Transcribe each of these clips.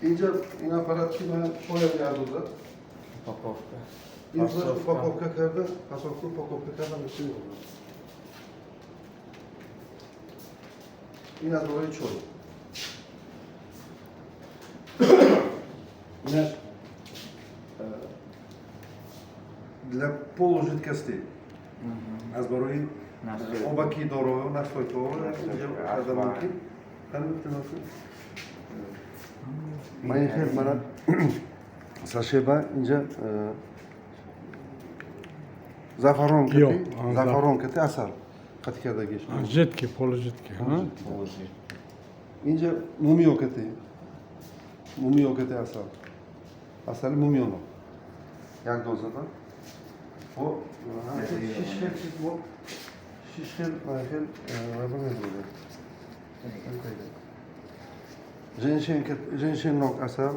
Ince aparat ki ben şöyle yardımda. Упаковка. İnce упаковка karda, pasoklu упаковка karda bir şey olur. Yine doğru çoğu. Yine для полужидкостей. Аз борои обаки дорово на своето ове, да муки. Майхер бана сашеба инжа zafaron Yok, kati, anladım. zafaron kati asal. Katkada geçti. Жидкий, полужидкий. А? Положи. İnce mumyo kati. Mumyo kati asal. Asal mumyono. Jak dozada? O şişkel bu şişkel mahel yapamıyor. Женщин ног асал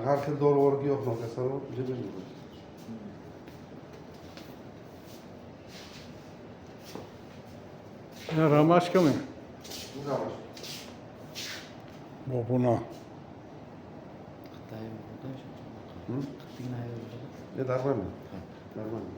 harfi doğru olarak yok nok asal cebir. Ромашка мı? Bu da var. Bu buna. Қытай болды. Hı? Қытайдың айы болды. Ne darman mı? Darman mı?